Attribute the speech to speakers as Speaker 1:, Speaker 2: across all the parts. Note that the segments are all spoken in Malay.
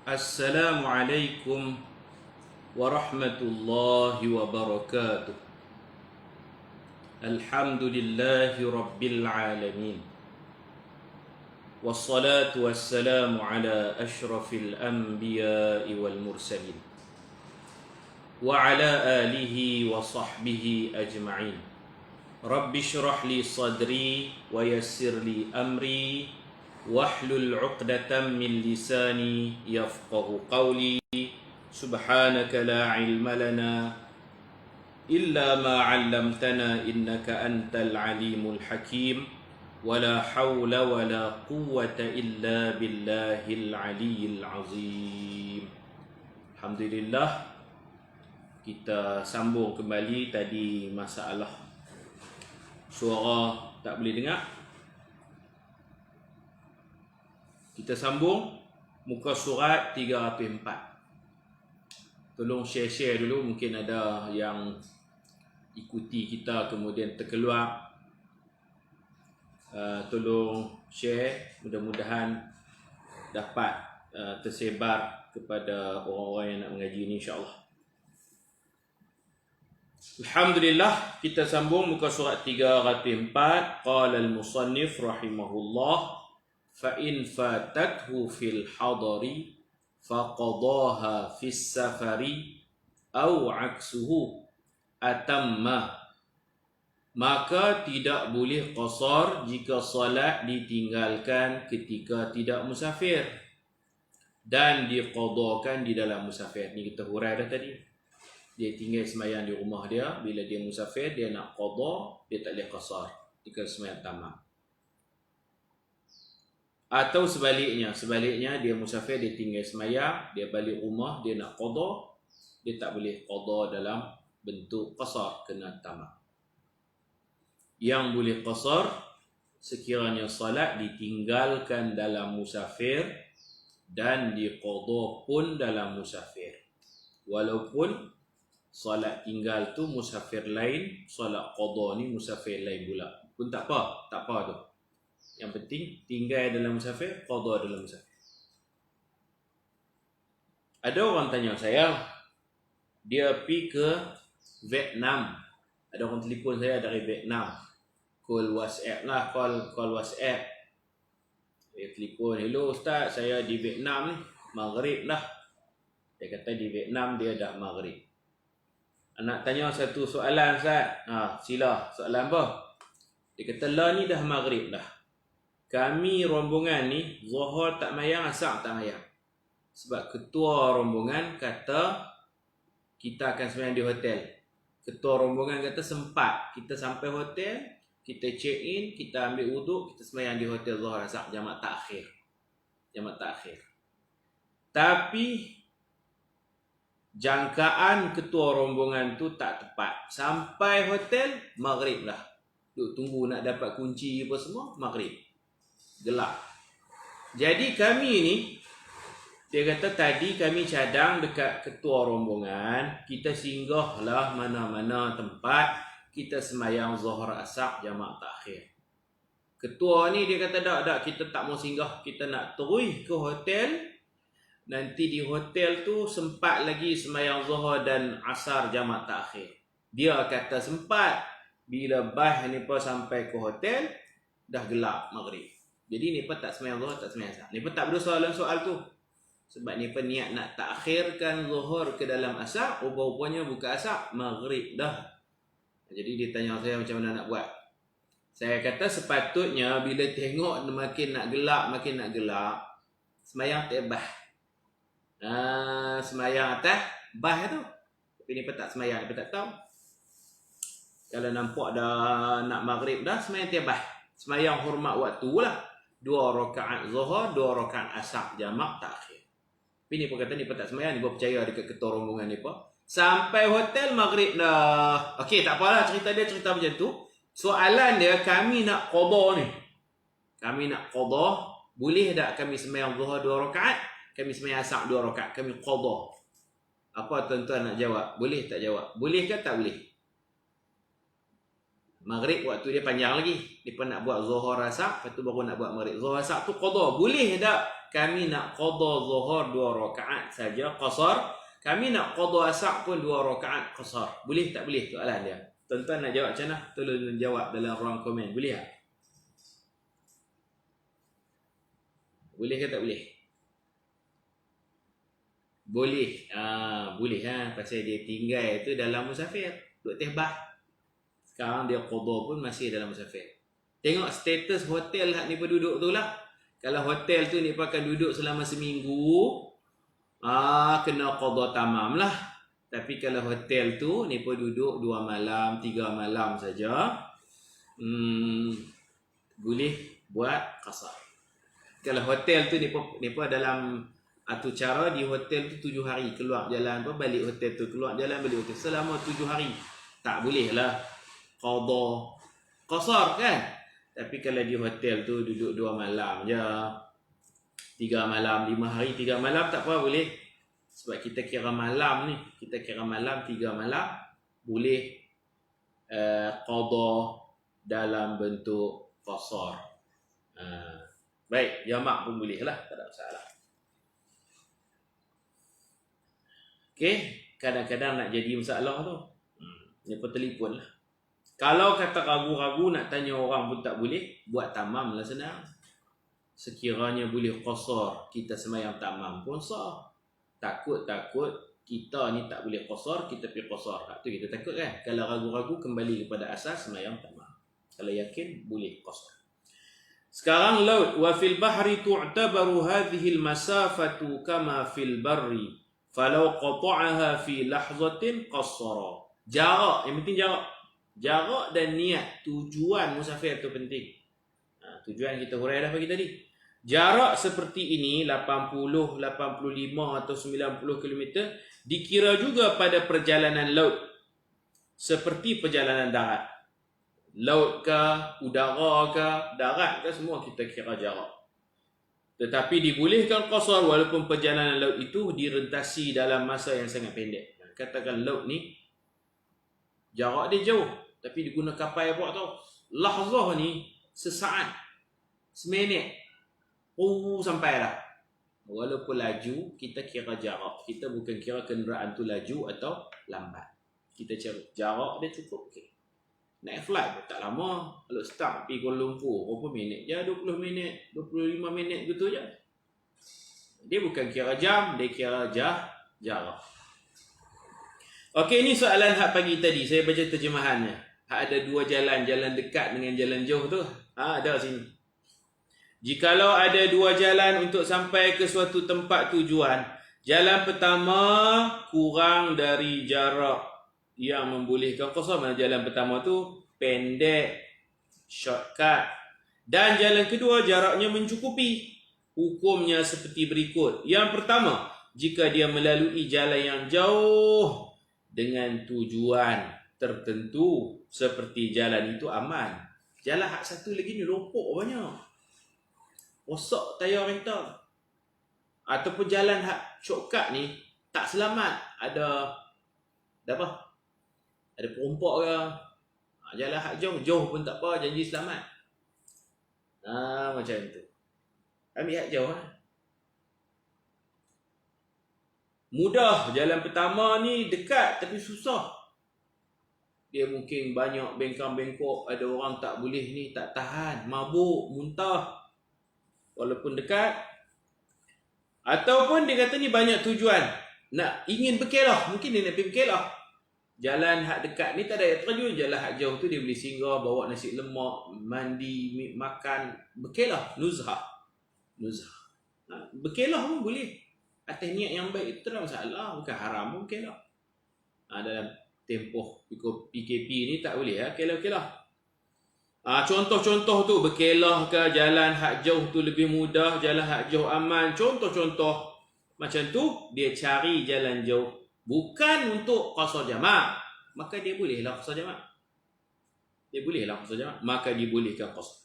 Speaker 1: Assalamualaikum warahmatullahi wabarakatuh. Alhamdulillahi rabbil alamin. Wassalatu wassalamu ala ashrafil anbiya'i wal mursalin wa ala alihi wa sahbihi ajma'in. Rabbi shrah li sadri wa yassir li amri wahlul 'uqdatam min lisani yafqahu qawli. Subhanaka la ilma lana illa ma 'allamtana innaka antal alimul hakim. Wala hawla wala quwwata illa billahil aliyyil azim. Alhamdulillah, kita sambung kembali. Tadi masalah suara tak boleh dengar, kita sambung muka surat 304. Tolong share-share dulu, mungkin ada yang ikuti kita kemudian terkeluar. Tolong share, mudah-mudahan dapat tersebar kepada orang-orang yang nak mengaji ini, insya-Allah. Alhamdulillah, kita sambung muka surat 304. Qala al-musannif rahimahullah, fa in fatathu fil hadari faqadaha fis safari aw aksuhu atamma. Maka tidak boleh qasar jika solat ditinggalkan ketika tidak musafir dan diqadakan di dalam musafir. Ni kita hurai dah tadi. Dia tinggal sembahyang di rumah dia, bila dia musafir dia nak qada, dia tak boleh qasar, tinggal sembahyang tamat. Atau sebaliknya dia musafir, dia tinggal sembahyang, dia balik rumah, dia nak qada, dia tak boleh qada dalam bentuk qasar, kena tamat. Yang boleh qasar sekiranya salat ditinggalkan dalam musafir dan diqada pun dalam musafir. Walaupun salat tinggal tu musafir lain, salat qada ni musafir lain pula, pun tak apa tu. Yang penting tinggal dalam musafir, qada dalam musafir. Ada orang tanya saya, dia pergi ke Vietnam. Ada orang telefon saya dari Vietnam. Call WhatsApp lah, call WhatsApp. Dia telefon, hello Ustaz, saya di Vietnam ni, maghrib lah. Dia kata di Vietnam dia dah maghrib. Nak tanya satu soalan Ustaz. Sila, soalan apa? Dia kata lah ni dah maghrib dah. Kami rombongan ni Zuhur tak mayang, Asar tak mayang. Sebab ketua rombongan kata kita akan sembahyang di hotel. Ketua rombongan kata sempat kita sampai hotel, kita check in, kita ambil wuduk, kita sembahyang di hotel Zuhur Asar, jamak takhir. Tapi jangkaan ketua rombongan tu tak tepat. Sampai hotel maghrib lah. Duk tunggu nak dapat kunci apa semua, maghrib. Gelap. Jadi kami ni, dia kata tadi kami cadang dekat ketua rombongan, kita singgahlah mana-mana tempat, kita sembahyang Zuhur Asar jamak takhir. Ketua ni dia kata tak, kita tak mau singgah, kita nak terus ke hotel. Nanti di hotel tu sempat lagi sembahyang Zuhur dan Asar jamak takhir. Dia kata sempat. Bila bah ni pun sampai ke hotel, dah gelap maghrib. Jadi ni pun tak sembahyang Zuhur, tak sembahyang Asar. Ni pun tak berdosa dalam soal tu. Sebab ni pun niat nak takhirkan Zuhur ke dalam Asar, rupa-rupanya bukan Asar, maghrib dah. Jadi dia tanya saya macam mana nak buat. Saya kata sepatutnya bila tengok makin nak gelap, sembahyang tebah. Sembahyang atas bah tu. Tapi ni pun tak sembahyang, ni pun tak tahu. Kalau nampak dah nak maghrib dah, sembahyang tebah. Sembahyang hormat waktu lah. 2 rakaat Zuhur, 2 rakaat Asar jamak takhir. Tapi ni pun kata ni pun tak sembahyang, ni pun percaya dekat ketua rombongan ni pun. Sampai hotel maghrib dah. Okey, tak apalah, cerita macam tu. Soalan dia, kami nak qada ni. Kami nak qada, boleh tak kami sembahyang Zuhur 2 rakaat, kami sembahyang Asar 2 rakaat, kami qada. Apa tuan-tuan nak jawab? Boleh tak jawab? Boleh ke tak boleh? Maghrib waktu dia panjang lagi. Dia nak buat Zuhur Asar, lepas tu baru nak buat Maghrib. Zuhur Asar tu qada. Boleh tak kami nak qada Zuhur 2 rakaat saja qasar? Kami nak qada Asar pun 2 rakaat qasar. Boleh tak boleh? Soalan dia. Tuan-tuan nak jawab macam mana? Tolong jawab dalam ruang komen. Boleh tak? Boleh ke tak boleh? Boleh. Boleh pasal dia tinggal tu dalam musafir. Duduk tehbah. Sekarang dia qada pun masih dalam musafir. Tengok status hotel hak ni penduduk tu lah. Kalau hotel tu ni akan duduk selama seminggu, kena qada tamam lah. Tapi kalau hotel tu ni duduk 2 malam, 3 malam saja, boleh buat qasar. Kalau hotel tu ni dalam atau cara di hotel tu 7 hari keluar jalan balik hotel tu, keluar jalan balik hotel selama 7 hari. Tak boleh lah qada qasar kan. Tapi kalau di hotel tu duduk 2 malam je, 3 malam, 5 hari 3 malam tak apa boleh. Sebab kita kira malam ni, 3 malam boleh qada dalam bentuk qasar. Baik, jamak pun boleh lah, tak ada masalah. Okey, kadang-kadang nak jadi masalah tu. Ni pun telefon lah. Kalau kata ragu-ragu nak tanya orang pun tak boleh, buat tamam lah senang. Sekiranya boleh qasar, kita semayang tamam pun sah. Takut-takut kita ni tak boleh qasar, kita pergi qasar. Tak tu kita takut kan? Kalau ragu-ragu kembali kepada asas semayang tamam. Kalau yakin boleh qasar. Sekarang laut wa fil bahri tu'tabaru hadhihi al-masafatu kama fil barri. Falau qata'aha fi lahzatin qassara. Jarak, yang penting jarak. Jarak dan niat, tujuan musafir tu penting. Tujuan kita hurai dah pagi tadi. Jarak seperti ini 80, 85 atau 90 km dikira juga pada perjalanan laut. Seperti perjalanan darat. Laut ke, udara ke, darat ke, semua kita kira jarak. Tetapi dibolehkan qasar walaupun perjalanan laut itu direntasi dalam masa yang sangat pendek. Katakan laut ni jarak dia jauh, tapi diguna kapal apa tau. Lahzah ni sesaat, seminit, sampai dah. Walaupun laju, kita kira jarak. Kita bukan kira kenderaan tu laju atau lambat. Kita cari jarak dia cukup okey. Naik flight pun tak lama. Kalau start pergi Kuala Lumpur, berapa minit je? 20 minit, 25 minit gitu je. Dia bukan kira jam, dia kira jarak. Okey, ni soalan hak pagi tadi. Saya baca terjemahannya. Hak ada 2 jalan, jalan dekat dengan jalan jauh tu. Ada sini. Jikalau ada 2 jalan untuk sampai ke suatu tempat tujuan, jalan pertama kurang dari jarak yang membolehkan qasar. Mana jalan pertama tu pendek, shortcut. Dan jalan kedua jaraknya mencukupi. Hukumnya seperti berikut. Yang pertama, jika dia melalui jalan yang jauh dengan tujuan tertentu seperti jalan itu aman. Jalan hak satu lagi ni lopok banyak. Rosak tayar rental. Ataupun jalan hak shortcut ni tak selamat. Ada apa? Ada perompak ke? Jalan hak jauh pun tak apa, janji selamat. Macam tu. Ambil hak jauh lah. Mudah, jalan pertama ni dekat tapi susah. Dia mungkin banyak bengkang-bengkok, ada orang tak boleh ni, tak tahan, mabuk, muntah. Walaupun dekat. Ataupun dia kata ni banyak tujuan. Ingin berkelah, mungkin dia nak pergi berkelah. Jalan hak dekat ni tak ada tujuan. Jalan hak jauh tu dia boleh singgah, bawa nasi lemak, mandi, makan, berkelah, nuzhah. Berkelah pun boleh. Atas niat yang baik, itu tak masalah. Bukan haram pun berkelah. Dalam tempoh PKP ni tak boleh kelah-kelah. Contoh-contoh tu, berkelah ke, jalan hak jauh tu lebih mudah, jalan hak jauh aman. Contoh-contoh macam tu, dia cari jalan jauh. Bukan untuk qasar jamak, maka dia bolehlah qasar jamak. Maka dibolehkan qasar.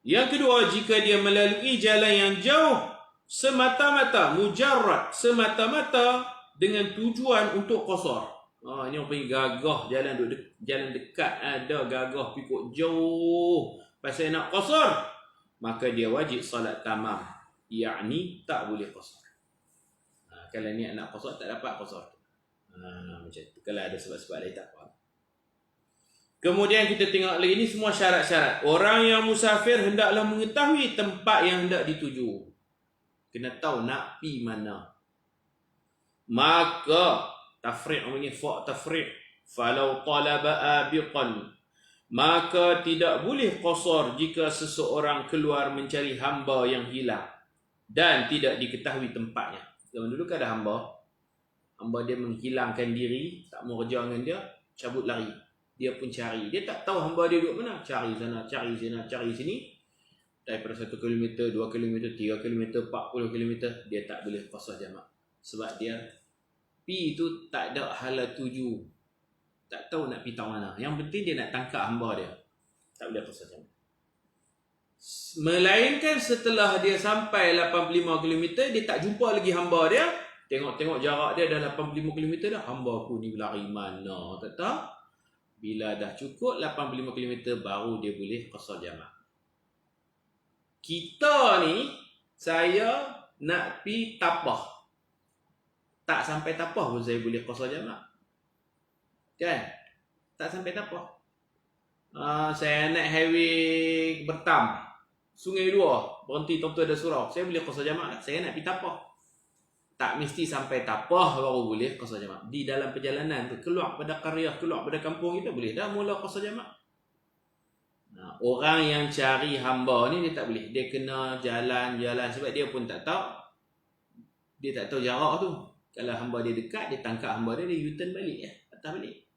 Speaker 1: Yang kedua, jika dia melalui jalan yang jauh semata-mata, mujarrad, semata-mata dengan tujuan untuk qasar. Ini orang pergi gagah jalan dekat ada gagah pikuk jauh pasal nak qasar, maka dia wajib solat tamam, yakni tak boleh qasar. Kalau niat nak qasar tak dapat qasar. Macam tu. Kalau ada sebab-sebab lain tak apa. Kemudian kita tengok lagi ni semua syarat-syarat. Orang yang musafir hendaklah mengetahui tempat yang hendak dituju. Kena tahu nak pi mana. Maka tafriq ini fa' tafriq. Falau talaba abiqan, maka tidak boleh qasar jika seseorang keluar mencari hamba yang hilang dan tidak diketahui tempatnya. Zaman dulu kan ada hamba dia menghilangkan diri, tak mau kerja dengan dia, cabut lari. Dia pun cari. Dia tak tahu hamba dia duduk mana. Cari sana, cari sana, cari sini. Daripada 1 km, 2 km, 3 km, 40 km, dia tak boleh qasar jamak. Sebab dia pi tu tak ada hala tuju. Tak tahu nak pergi tahu mana. Yang penting dia nak tangkap hamba dia. Tak boleh qasar jamak. Melainkan setelah dia sampai 85 km, dia tak jumpa lagi hamba dia. Tengok-tengok jarak dia dah 85 km dah. Hamba aku ni berlari mana? Tak tahu. Bila dah cukup 85 km baru dia boleh qasar jamak. Kita ni, saya nak pi Tapah. Tak sampai Tapah pun saya boleh qasar jamak. Kan? Tak sampai Tapah. Saya naik highway Bertam, Sungai Dua, berhenti tong-tong ada surau. Saya boleh qasar jamak tak? Saya nak pi Tapah. Tak mesti sampai Tapah baru boleh qasar jamak. Di dalam perjalanan tu, keluar pada qaryah, keluar pada kampung kita, boleh dah mula qasar jamak. Orang yang cari hamba ni dia tak boleh. Dia kena jalan-jalan sebab dia pun tak tahu. Dia tak tahu jarak tu. Kalau hamba dia dekat, dia tangkap hamba dia U-turn balik ya. Patah balik.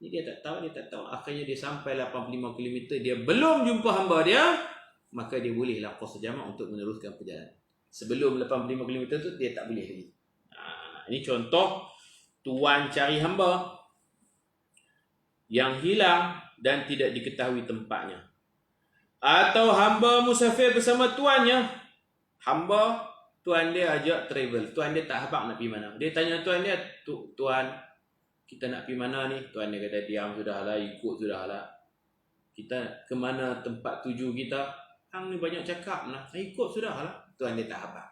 Speaker 1: Ni dia tak tahu. Akhirnya dia sampai 85 km, dia belum jumpa hamba dia, maka dia bolehlah qasar jamak untuk meneruskan perjalanan. Sebelum 85 km tu dia tak boleh lagi. Ini contoh tuan cari hamba yang hilang dan tidak diketahui tempatnya. Atau hamba musafir bersama tuannya. Hamba, tuan dia ajak travel. Tuan dia tak habaq nak pergi mana. Dia tanya tuan dia, tuan, kita nak pergi mana ni? Tuan dia kata, diam sudahlah, ikut sudahlah. Kita ke mana tempat tuju kita? Hang ni banyak cakap lah. Ikut sudahlah. Tuan dia tak habaq.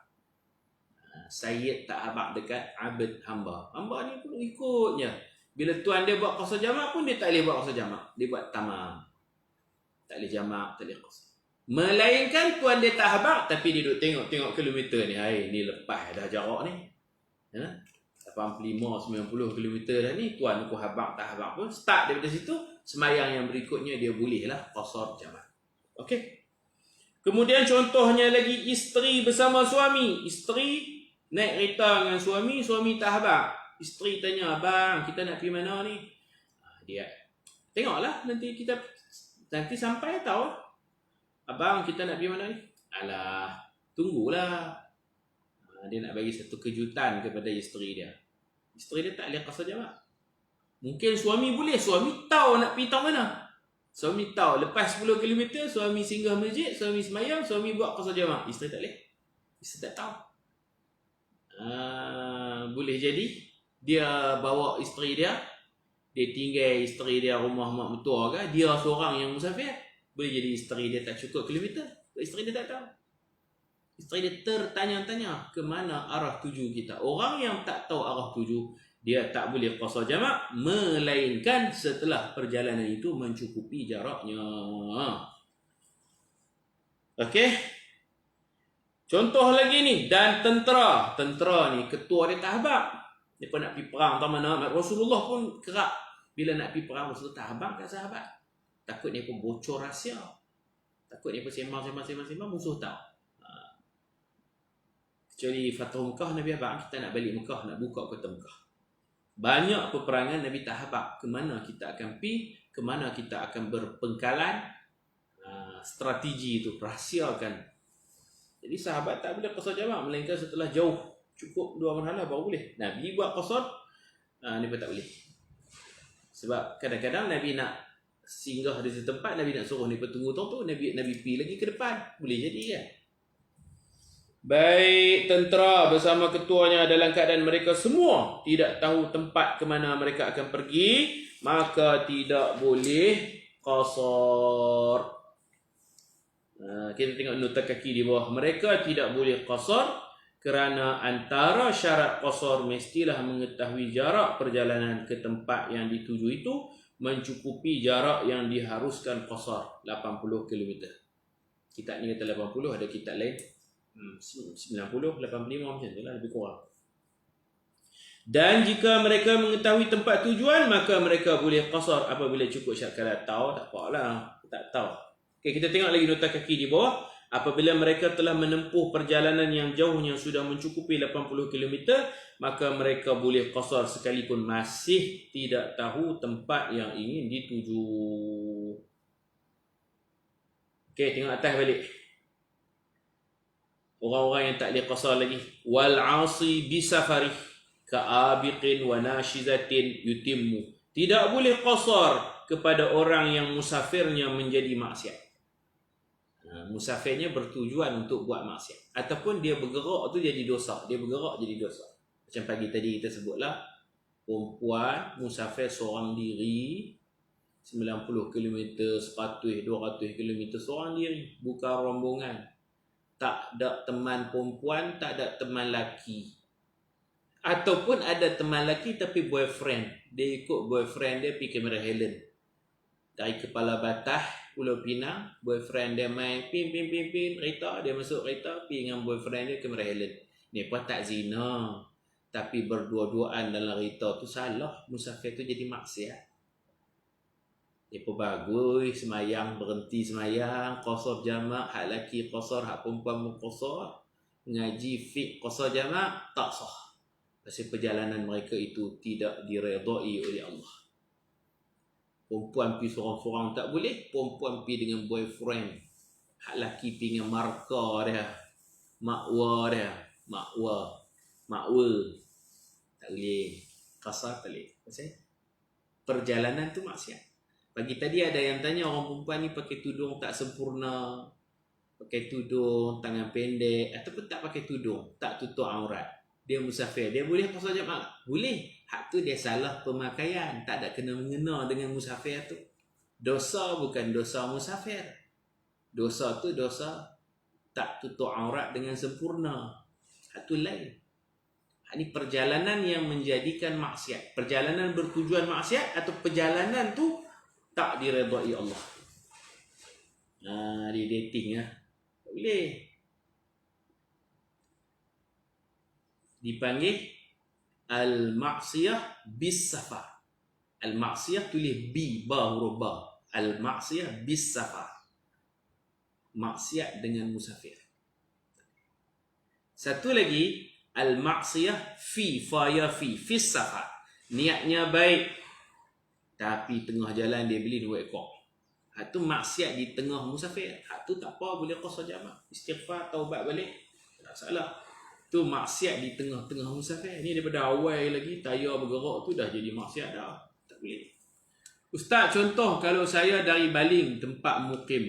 Speaker 1: Sayyid tak habaq dekat abd hamba. Hamba ni pun ikutnya. Bila tuan dia buat qasar jamak pun dia tak boleh buat qasar jamak. Dia buat tamam. Tak boleh jamak, tak boleh qasar. Melainkan tuan dia tak habaq tapi dia duduk tengok kilometer ni. Hai, ni lepas dah jarak ni. 85 90 km dah ni, tuan aku habaq tak habaq pun start daripada situ, sembahyang yang berikutnya dia bolehlah qasar jamak. Okey. Kemudian contohnya lagi isteri bersama suami. Isteri naik kereta dengan suami tak habaq. Isteri tanya, abang, kita nak pergi mana ni? Dia, tengoklah nanti sampai tahu. Abang, kita nak pergi mana ni? Alah, tunggulah. Dia nak bagi satu kejutan kepada isteri dia. Isteri dia tak boleh qasar jamak. Mungkin suami boleh. Suami tahu nak pergi tahu mana. Suami tahu lepas 10 km suami singgah masjid, suami semayang, suami buat qasar jamak. Isteri tak boleh. Isteri tak tahu. Boleh jadi dia bawa isteri dia tinggal isteri dia rumah mak mertua ke, dia seorang yang musafir. Boleh jadi isteri dia tak cukup kilometer. Isteri dia tak tahu. Isteri dia tertanya-tanya ke mana arah tuju kita. Orang yang tak tahu arah tuju, dia tak boleh qasar jamak melainkan setelah perjalanan itu mencukupi jaraknya. Okey. Contoh lagi ni, dan tentera. Tentera ni ketua dia tak habaq. Dia pun nak pergi perang tak mana. Rasulullah pun kerap bila nak pergi perang, Rasulullah tak habaq kat sahabat. Takut dia pun bocor rahsia. Takut dia pun sembang musuh tahu. Kecuali Fathu Mekah, Nabi habaq, kita nak balik Mekah, nak buka kota Mekah. Banyak peperangan Nabi tak habaq ke mana kita akan pergi, ke mana kita akan berpengkalan. Strategi itu rahsiakan. Jadi sahabat tak boleh qasar jamak melainkan setelah jauh cukup 2 marhalah baru boleh. Nabi buat qasar, ni pun tak boleh. Sebab kadang-kadang Nabi nak singgah di tempat, Nabi nak suruh ni tunggu tu, Nabi pergi lagi ke depan. Boleh jadi kan. baik tentera bersama ketuanya dalam keadaan mereka semua tidak tahu tempat ke mana mereka akan pergi, maka tidak boleh qasar. Kita tengok nota kaki di bawah. Mereka tidak boleh qasar kerana antara syarat qasar mestilah mengetahui jarak perjalanan ke tempat yang dituju itu mencukupi jarak yang diharuskan qasar 80 km. Kitab ni kata 80, ada kitab lain 90, 85 macam tu lah, lebih kurang. Dan jika mereka mengetahui tempat tujuan, maka mereka boleh qasar apabila cukup syarat. Kalau tahu tak apalah, tak tahu. Okey, kita tengok lagi nota kaki di bawah. Apabila mereka telah menempuh perjalanan yang jauh yang sudah mencukupi 80 km, maka mereka boleh qasar sekalipun masih tidak tahu tempat yang ingin dituju. Okey, tengok atas balik. Orang-orang yang tak boleh qasar lagi. Wal 'asi bi safari ka'abiqin wa nashizatin yutimmu. Tidak boleh qasar kepada orang yang musafirnya menjadi maksiat. Musafirnya bertujuan untuk buat maksiat ataupun dia bergerak tu jadi dosa. Dia bergerak jadi dosa. Macam pagi tadi kita sebutlah, perempuan musafir seorang diri 90 km, 100, 200 km seorang diri, bukan rombongan. Tak ada teman perempuan, tak ada teman lelaki. Ataupun ada teman lelaki tapi boyfriend. Dia ikut boyfriend dia pergi ke Merah Helen. Dari Kepala Batah, Pulau Pinang, boyfriend dia main pin kereta, dia masuk kereta pergi dengan boyfriend dia ke Merah Helen. Ni pun tak zina, tapi berdua-duaan dalam kereta tu salah. Musafir tu jadi maksiat. Dia pun bagus semayang, berhenti semayang, qasar jamak, hak lelaki qasar, hak perempuan pun qasar. Ngaji fiqh qasar jamak tak sah. Pasal perjalanan mereka itu tidak diredai oleh Allah. Perempuan pergi seorang-seorang tak boleh, perempuan pergi dengan boyfriend. Hak lelaki pergi dengan marka dia, makwa dia, makwa. Tak boleh. Qasar tak boleh. Pasal perjalanan tu maksiat. Pagi tadi ada yang tanya orang perempuan ni pakai tudung tak sempurna, pakai tudung tangan pendek ataupun tak pakai tudung, tak tutup aurat. Dia musafir, dia boleh qasar jamak? Boleh. Hak tu dia salah pemakaian, tak ada kena-mengena dengan musafir tu. Dosa bukan dosa musafir. Dosa tu dosa tak tutup aurat dengan sempurna. Hak tu lain. Hak ni perjalanan yang menjadikan maksiat. Perjalanan bertujuan maksiat atau perjalanan tu tak diredai Allah. Di dating tak boleh. Dipanggil al-maksiyah bis safar. Al-maksiyah tulis bi, ba huruf ba. Al-maksiyah bis safar. Maksiat dengan musafir. Satu lagi, al-maksiyah fi fis safar. Niatnya baik, tapi tengah jalan dia beli 2 ekor. Hak tu maksiat di tengah musafir. Hak tu tak apa, boleh qasar jamak. Istighfar, taubat balik, tak salah. Tu maksiat di tengah-tengah musafir. Ni daripada awal lagi tayar bergerak tu dah jadi maksiat dah. Tak boleh. Ustaz, contoh kalau saya dari Baling, tempat mukim,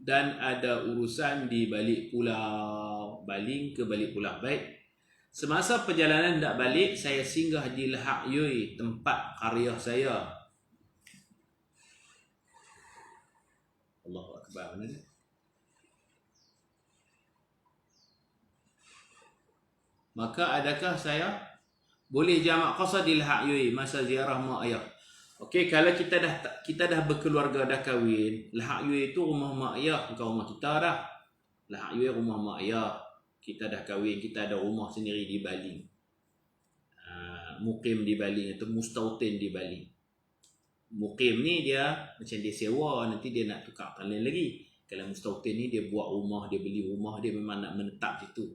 Speaker 1: dan ada urusan di balik pulau. Baling ke balik pulau. Baik. Semasa perjalanan nak balik, saya singgah di Lahak Yui, tempat karya saya. Allahu Akbar. Mana ni? Maka adakah saya boleh jamak qasar di Lahak Yui masa ziarah mak ayah? Okey, kalau kita dah berkeluarga, dah kahwin, Lahak Yui itu rumah mak ayah, bukan rumah kita dah. Lahak Yui rumah mak ayah. Kita dah kahwin, kita ada rumah sendiri di Baling. Mukim di Baling atau mustautin di Baling. Mukim ni dia macam dia sewa, nanti dia nak tukarkan lain lagi. Kalau mustautin ni dia buat rumah, dia beli rumah, dia memang nak menetap situ.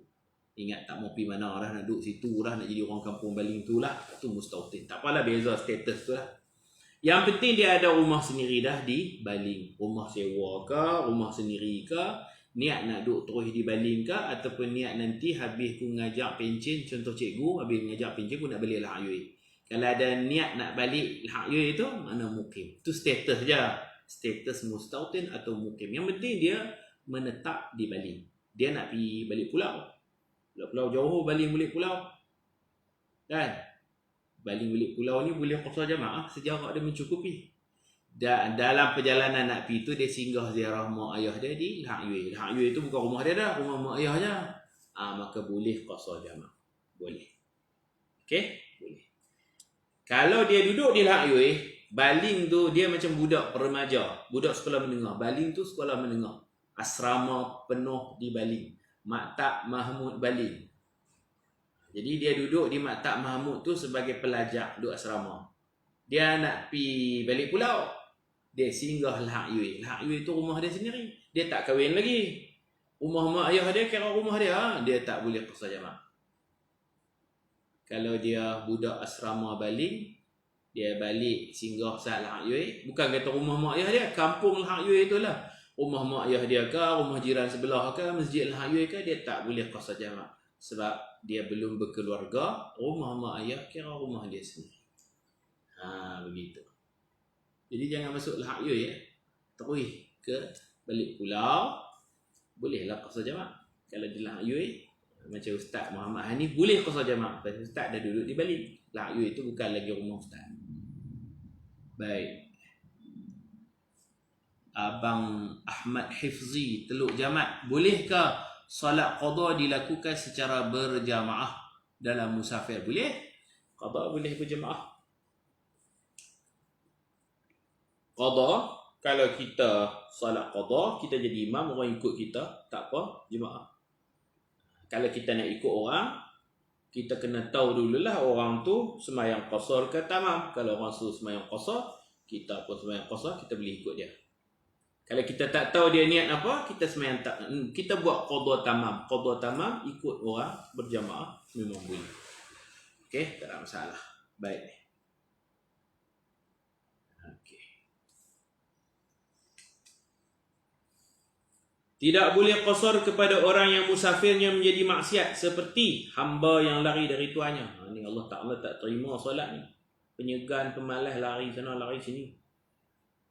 Speaker 1: Ingat tak mau pergi mana dah, nak duduk situ dah, nak jadi orang kampung Baling tu lah. Itu mustautin. Tak apalah beza status tu lah. Yang penting dia ada rumah sendiri dah di Baling. Rumah sewa ke, rumah sendiri ke, niat nak duduk terus di Baling ke, ataupun niat nanti habis ku ngajak pencen, contoh cikgu, habis ngajak pencen ku nak balik Lahak Yui. Kalau ada niat nak balik Lahak Yui itu, mana mukim. Itu status je. Status mustautin atau mukim. Yang penting dia menetap di Baling. Dia nak pergi balik pulau. Pulau Johor baling balik pulau. Kan? Baling balik pulau ni boleh qasar jamaah, sejarah dia mencukupi. Dan dalam perjalanan nak pergi tu dia singgah ziarah mak ayah dia di Lahak Yue. Lahak Yue tu bukan rumah dia dah, rumah mak ayah je. Maka boleh qasar jamaah. Boleh. Okey? Boleh. Kalau dia duduk di Lahak Yue, baling tu dia macam budak remaja, budak sekolah menengah. Baling tu sekolah menengah. Asrama penuh di Baling. Maktab Mahmud Baling. Jadi dia duduk di Maktab Mahmud tu sebagai pelajar, duduk asrama. Dia nak pi balik pulau, dia singgah Lahak Yue. Lahak Yue tu rumah dia sendiri. Dia tak kahwin lagi. Rumah mak ayah dia kira rumah dia. Dia tak boleh qasar jamaah. Kalau dia budak asrama Baling, dia balik singgah sat Lahak Yue. Bukan kata rumah mak ayah dia, kampung Lahak Yue itulah. Rumah mak ayah dia ke, rumah jiran sebelah ke, masjid Lahak Yue ke, dia tak boleh qasar jamaah. Sebab dia belum berkeluarga, rumah mak ayah kira rumah dia sendiri. Begitu. Jadi jangan masuk Lahak Yue ya. Terus ke balik pulau, bolehlah qasar jamaah. Kalau di Lahak Yue, macam Ustaz Muhammad Hanif, boleh qasar jamaah. Pasal Ustaz dah duduk di Baling. Lahak Yue itu bukan lagi rumah Ustaz. Baik. Abang Ahmad Hifzi, Teluk Jamat, bolehkah solat qada dilakukan secara berjamaah dalam musafir? Boleh. Qada boleh berjamaah. Qada, kalau kita solat qada, kita jadi imam, orang ikut kita, tak apa, jemaah. Kalau kita nak ikut orang, kita kena tahu dululah orang tu semayang qasar ke tamam. Kalau orang suruh semayang qasar, kita pun semayang qasar, kita boleh ikut dia. Kalau kita tak tahu dia niat apa, kita semayang tak, kita buat qada tamam. Qada tamam ikut orang berjamaah memang boleh. Okey, tak ada masalah. Baik. Okey. Tidak boleh qasar kepada orang yang musafirnya menjadi maksiat seperti hamba yang lari dari tuannya. Ni Allah Ta'ala tak terima solat ni. Penyegan, pemalas, lari sana, lari sini.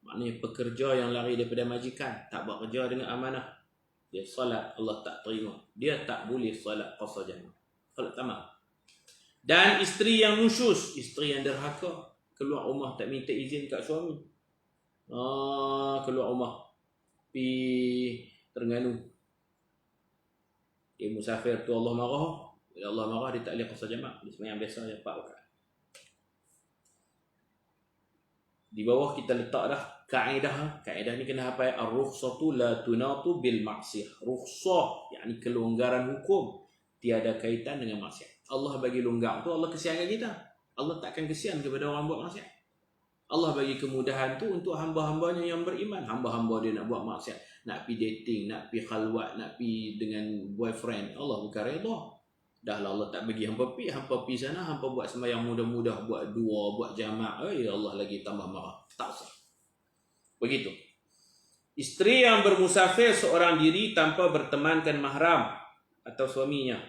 Speaker 1: Maknanya pekerja yang lari daripada majikan, tak buat kerja dengan amanah, dia solat, Allah tak terima. Dia tak boleh solat qasar jamaah. Solat tamam. Dan isteri yang nusyus, isteri yang derhaka, keluar rumah tak minta izin kat suami. Keluar rumah pi Terengganu. Dia musafir tu Allah marah. Bila Allah marah, dia tak boleh qasar jamaah. Dia sembahyang biasa je 4 rakaat. Di bawah kita letak dah kaedah. Kaedah ni kena hafal. Ar-rukhsatu la tunatu bil maksiyah. Rukhsah, yakni kelonggaran hukum, tiada kaitan dengan maksiat. Allah bagi longgar tu, Allah kesiankan kita. Allah takkan kesian kepada orang buat maksiat. Allah bagi kemudahan tu untuk hamba-hambanya yang beriman. Hamba-hamba dia nak buat maksiat, nak pergi dating, nak pergi khalwat, nak pergi dengan boyfriend, Allah bukan redha. Dah lah Allah tak bagi hampa pi sana, hampa buat sembahyang mudah-mudah, buat dua, buat jamak. Allah lagi tambah marah. Tak usah. Begitu. Isteri yang bermusafir seorang diri tanpa bertemankan mahram atau suaminya,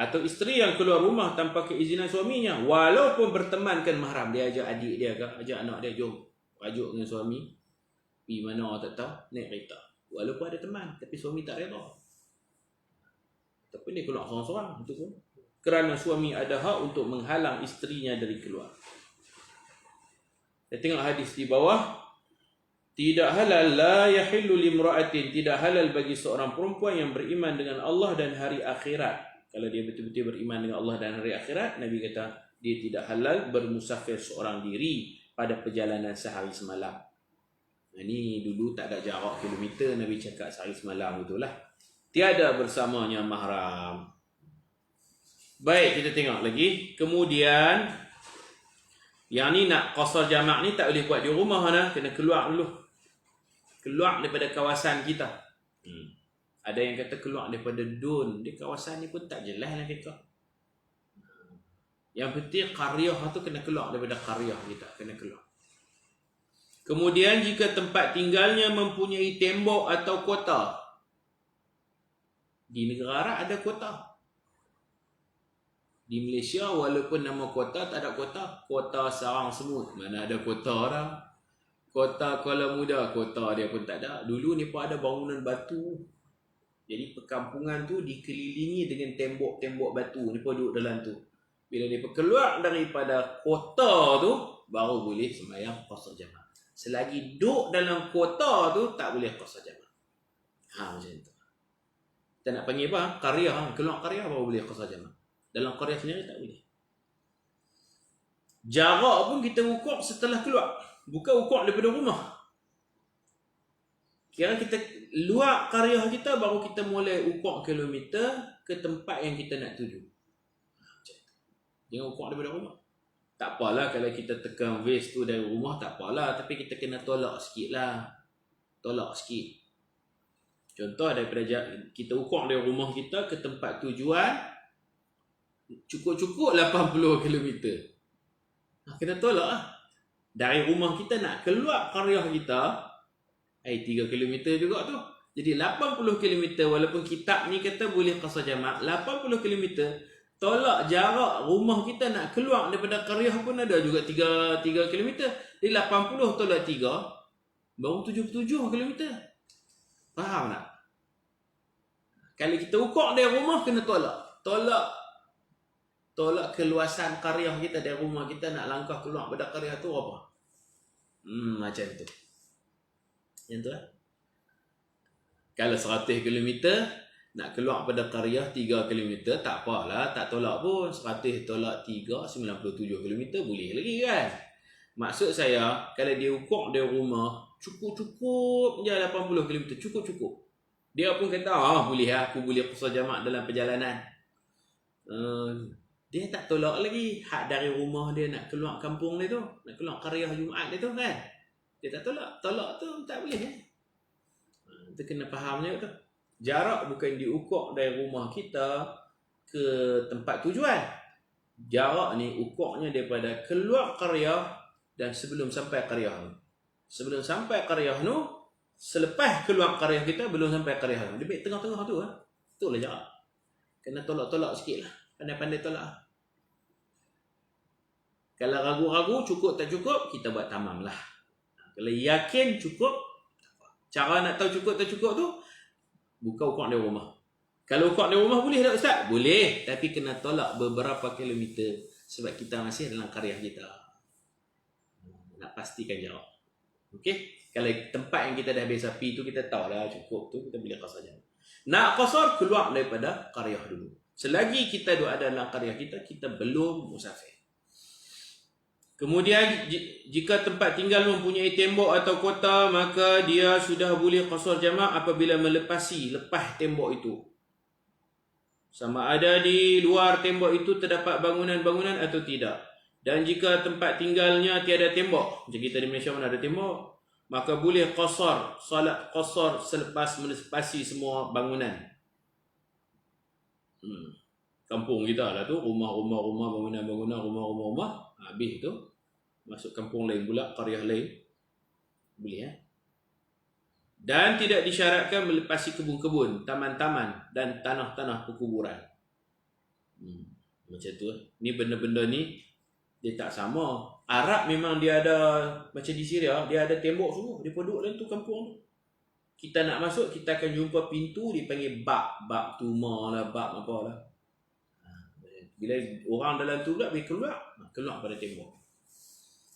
Speaker 1: atau isteri yang keluar rumah tanpa keizinan suaminya, walaupun bertemankan mahram, dia ajak adik dia ke, ajak anak dia, jom rajuk dengan suami pergi mana tak tahu, naik kereta, walaupun ada teman tapi suami tak redha. Tapi dia keluar seorang-seorang itu pun kerana suami ada hak untuk menghalang isterinya dari keluar. Kita tengok hadis di bawah. Tidak halal, la yahillu limra'atin, tidak halal bagi seorang perempuan yang beriman dengan Allah dan hari akhirat. Kalau dia betul-betul beriman dengan Allah dan hari akhirat, Nabi kata dia tidak halal bermusafir seorang diri pada perjalanan sehari semalam. Ini dulu tak ada jarak kilometer, Nabi cakap sehari semalam itulah. Tiada bersamanya mahram. Baik, kita tengok lagi. Kemudian yang ni nak qasar jamak ni tak boleh buat di rumah dah, kena keluar dulu. Keluar daripada kawasan kita. Ada yang kata keluar daripada dun. Di kawasan ni pun tak jelas lah kita. Yang penting qaryah tu kena keluar daripada qaryah kita, kena keluar. Kemudian jika tempat tinggalnya mempunyai tembok atau kota. Di negara Arab ada kota. Di Malaysia walaupun nama kota tak ada kota. Kota Sarang Semut, mana ada kota dah. Kota Kuala Muda, kota dia pun tak ada. Dulu ni pun ada bangunan batu Jadi perkampungan tu dikelilingi dengan tembok-tembok batu. Mereka duduk dalam tu. Bila mereka keluar daripada kota tu, baru boleh sembahyang qasar jamaah. Selagi duduk dalam kota tu, tak boleh qasar jamaah. Macam tu. Kita nak panggil apa? Qaryah. Keluar qaryah baru boleh qasar jamaah. Dalam qaryah sendiri tak boleh. Jarak pun kita ukur setelah keluar. Bukan ukur daripada rumah. Kira kita luar qaryah kita, baru kita mulai ukur kilometer ke tempat yang kita nak tuju. Jangan ukur daripada rumah. Tak apalah kalau kita tekan waist tu dari rumah, tak apalah. Tapi kita kena tolak sikit lah. Tolak sikit. Contoh daripada kita ukur dari rumah kita ke tempat tujuan, cukup-cukup 80 km. Kena tolak lah. Dari rumah kita nak keluar qaryah kita, 3 km juga tu. Jadi 80 km, walaupun kitab ni kata boleh qasar jamaah, 80 km, tolak jarak rumah kita nak keluar daripada qaryah pun ada juga 3 km. Jadi 80 tolak 3, baru 77 km. Faham tak? Kalau kita ukur dari rumah, kena tolak. Tolak keluasan qaryah kita dari rumah kita nak langkah keluar pada qaryah tu apa? Macam tu. Yang tu lah. Kalau 100 km nak keluar pada qaryah 3 km, tak apalah, tak tolak pun. 100 tolak 3, 97 km boleh lagi kan. Maksud saya, kalau dia ukur dari rumah, cukup-cukup je 80 km, cukup-cukup. Dia pun kata, boleh lah, aku boleh qasar jamaah dalam perjalanan. Dia tak tolak lagi. Hak dari rumah dia nak keluar kampung dia tu, nak keluar qaryah Jumaat dia tu kan. Dia tak tolak. Tolak tu tak boleh kan. Kita kena fahamnya tu. Jarak bukan diukur dari rumah kita ke tempat tujuan. Jarak ni ukurnya daripada keluar qaryah dan sebelum sampai qaryah tu. Sebelum sampai qaryah tu, selepas keluar qaryah kita, belum sampai qaryah tu. Dia baik tengah-tengah tu lah. Itulah jarak. Kena tolak-tolak sikit lah. Pandai-pandai tolak. Kalau ragu-ragu, cukup tak cukup, kita buat tamam lah. Kalau yakin cukup, cara nak tahu cukup tak cukup tu, buka ukur dari rumah. Kalau ukur dari rumah boleh tak Ustaz? Boleh, tapi kena tolak beberapa kilometer sebab kita masih dalam qaryah kita. Nak pastikan jarak. Okey? Kalau tempat yang kita dah biasa pergi tu, kita tahu dah cukup tu, kita boleh qasar jamaah. Nak qasar, keluar daripada qaryah dulu. Selagi kita ada dalam qaryah kita, kita belum musafir. Kemudian jika tempat tinggal mempunyai tembok atau kota, maka dia sudah boleh qasar jamaah apabila lepas tembok itu. Sama ada di luar tembok itu terdapat bangunan-bangunan atau tidak. Dan jika tempat tinggalnya tiada tembok, macam kita di Malaysia mana ada tembok, maka boleh qasar, salat qasar selepas melepasi semua bangunan. Kampung kita lah tu, rumah-rumah, bangunan-bangunan, rumah-rumah, habis tu masuk kampung lain pula, qaryah lain. Boleh ya. Dan tidak disyaratkan melepasi kebun-kebun, taman-taman dan tanah-tanah perkuburan. Macam tu. Ni benda-benda ni dia tak sama. Arab memang dia ada, macam di Syria, dia ada tembok semua. Dia duduk dalam tu kampung tu. Kita nak masuk, kita akan jumpa pintu dipanggil bab. Bab tuma lah, bab apa lah. Bila orang dalam tu pula, dia keluar pada tembok.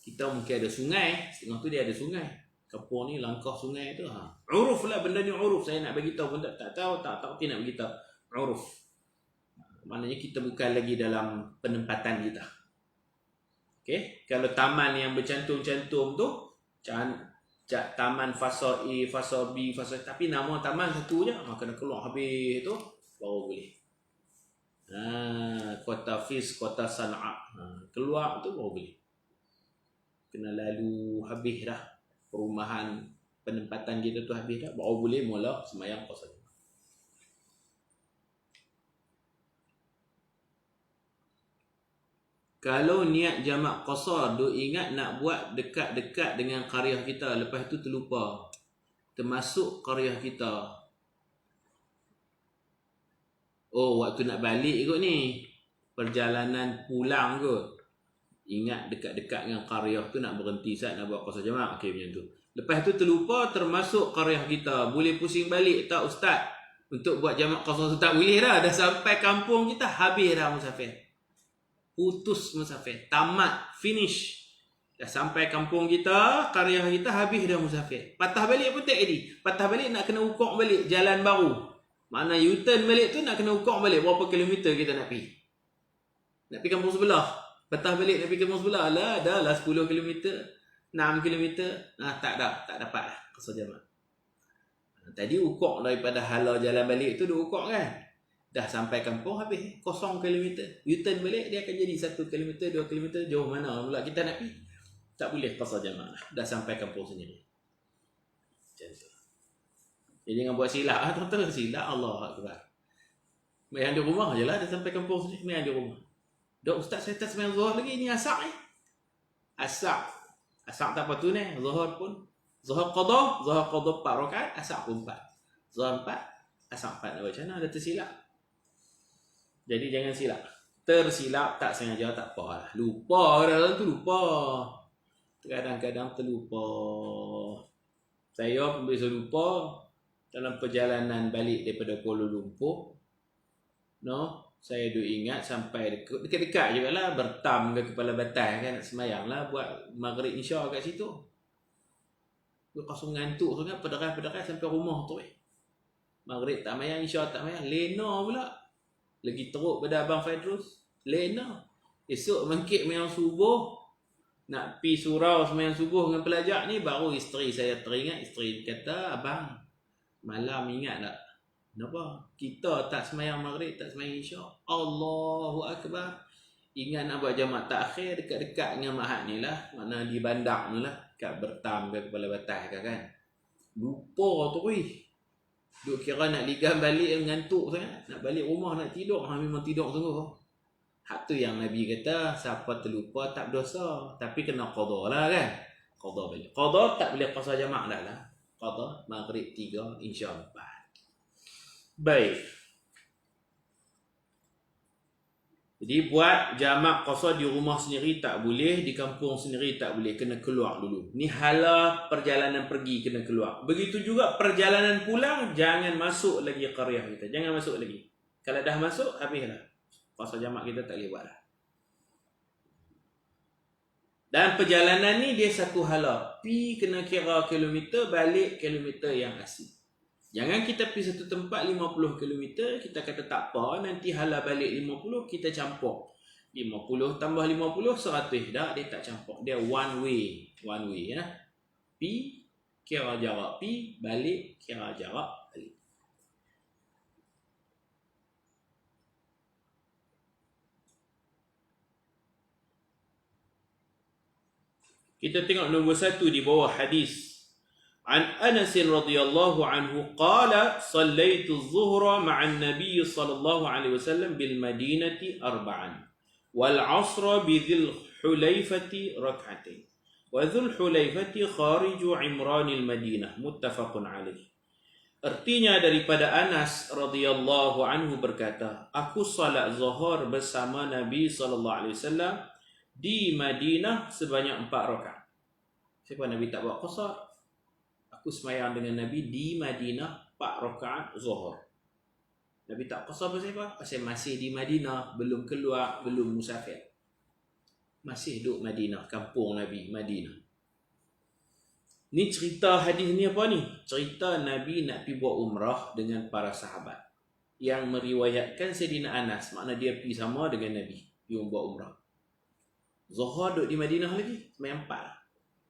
Speaker 1: Kita mungkin ada sungai, setengah tu dia ada sungai. Kampung ni langkah sungai tu. Uruf lah, benda ni uruf. Saya nak bagi tahu pun tak tahu, tak nak bagi tahu. Uruf. Maknanya kita bukan lagi dalam penempatan kita. Okey, kalau taman yang bercantum-cantum tu, taman fasa A, fasa B, fasa, tapi nama taman satu je, kena keluar habis tu baru boleh. Kota Fis, kota Sana'a, keluar tu baru boleh. Kena lalu habis dah perumahan penempatan kita tu habis dah, baru boleh mula sembahyang qasar. Kalau niat jamak qasar, ingat nak buat dekat-dekat dengan qaryah kita, lepas tu terlupa, termasuk qaryah kita. Oh, waktu nak balik kot ni, perjalanan pulang kot, ingat dekat-dekat dengan qaryah tu nak berhenti saat nak buat qasar jamak. Okey, macam tu. Lepas tu terlupa termasuk qaryah kita, boleh pusing balik tak Ustaz? Untuk buat jamak qasar tu tak boleh dah. Dah sampai kampung kita, habis dah musafir. Putus musafir. Tamat. Finish. Dah sampai kampung kita, qaryah kita, habis dah musafir. Patah balik pun tak jadi. Patah balik nak kena ukur balik jalan baru. Mana U-turn balik tu nak kena ukur balik berapa kilometer kita nak pergi. Nak pergi kampung sebelah. Patah balik nak pergi kampung sebelah. Dah 10 kilometer, 6 kilometer. Tak dapat lah qasar jamak. Tadi ukur daripada hala jalan balik tu dia ukur kan. Dah sampai kampung habis 0 km. U-turn balik dia akan jadi 1 km, 2 km. Jauh mana pula kita nak pergi. Tak boleh qasar jamak. Dah sampai kampung sendiri. Macam tu. Jadi jangan buat silap lah tuan-tuan. Silap Allah Akbar. Main di rumah je lah dah sampai kampung sendiri. Main di rumah. Dok ustaz saya tak sembahyang zuhur lagi. Ni asak ni. Asak tak apa tu ni. Zuhur pun. Zuhur qadha 4 rakaat, asar pun 4. Zuhur 4, asar 4. Macam mana ada tersilap? Jadi jangan silap. Tersilap tak sengaja tak apa lah. Lupa dah tu lupa. Kadang-kadang terlupa. Saya pun biasa lupa dalam perjalanan balik daripada Kuala Lumpur. Saya duk ingat sampai dekat-dekat juga lah. Bertam ke Kepala Batai kan. Nak semayang lah buat maghrib isya kat situ. Kosong ngantuk sangat, pederai sampai rumah tu. Maghrib tak mayang, isya tak mayang. Lena pula. Lagi teruk pada Abang Faidrus. Lena. Esok mangkit mayang subuh. Nak pi surau semayang subuh dengan pelajar ni. Baru isteri saya teringat. Isteri kata, abang, malam ingat tak? Kenapa? Kita tak semayang maghrib, tak semayang isya. Allahu Akbar. Ingat nak buat jamak takhir dekat-dekat dengan Mahat ni lah. Mana di bandar ni lah. Kat Bertam ke Kepala Batai ke kan. Lupa tu weh. Duk kira nak ligam balik ngantuk sangat. Nak balik rumah nak tidur. Memang tidur sungguh. Hak tu yang Nabi kata, siapa terlupa tak berdosa. Tapi kena qadha lah kan. Qadha balik. Qadha tak boleh qasar jamak dah lah. Qadha maghrib 3, isya 4. Baik. Jadi buat jamak qasar di rumah sendiri tak boleh, di kampung sendiri tak boleh, kena keluar dulu. Ni hala perjalanan pergi kena keluar. Begitu juga perjalanan pulang, jangan masuk lagi qaryah kita. Jangan masuk lagi. Kalau dah masuk, habislah. Qasar jamak kita tak boleh buat dah. Dan perjalanan ni dia satu hala. Pi kena kira kilometer, balik kilometer yang asli. Jangan kita pergi satu tempat 50 km, kita kata tak apa, nanti hala balik 50, kita campur. 50 tambah 50, 100. Dah, dia tak campur. Dia one way ya. Pi, kira jarak pi, balik, kira jarak balik. Kita tengok nombor 1 di bawah hadis. عن أنس رضي الله عنه قال صليت الظهر مع النبي صلى الله عليه وسلم بالمدينة 4 والعصر بذي الحليفة ركعتين وذو الحليفة خارج عمران المدينة متفق عليه. Artinya daripada Anas radhiyallahu anhu berkata, aku salat zuhur bersama Nabi sallallahu alaihi wasallam di Madinah sebanyak 4 rakaat. Siapa Nabi tak buat qasar? Aku semayang dengan Nabi di Madinah 4 rakaat zuhur. Nabi tak qasar pasal apa? Pasal masih di Madinah, belum keluar, belum musafir. Masih duduk Madinah, kampung Nabi, Madinah. Ni cerita hadis ni apa ni? Cerita Nabi nak pergi buat umrah dengan para sahabat. Yang meriwayatkan Sayyidina Anas, makna dia pergi sama dengan Nabi, pergi buat umrah. Zuhur duduk di Madinah lagi, semayang 4 lah.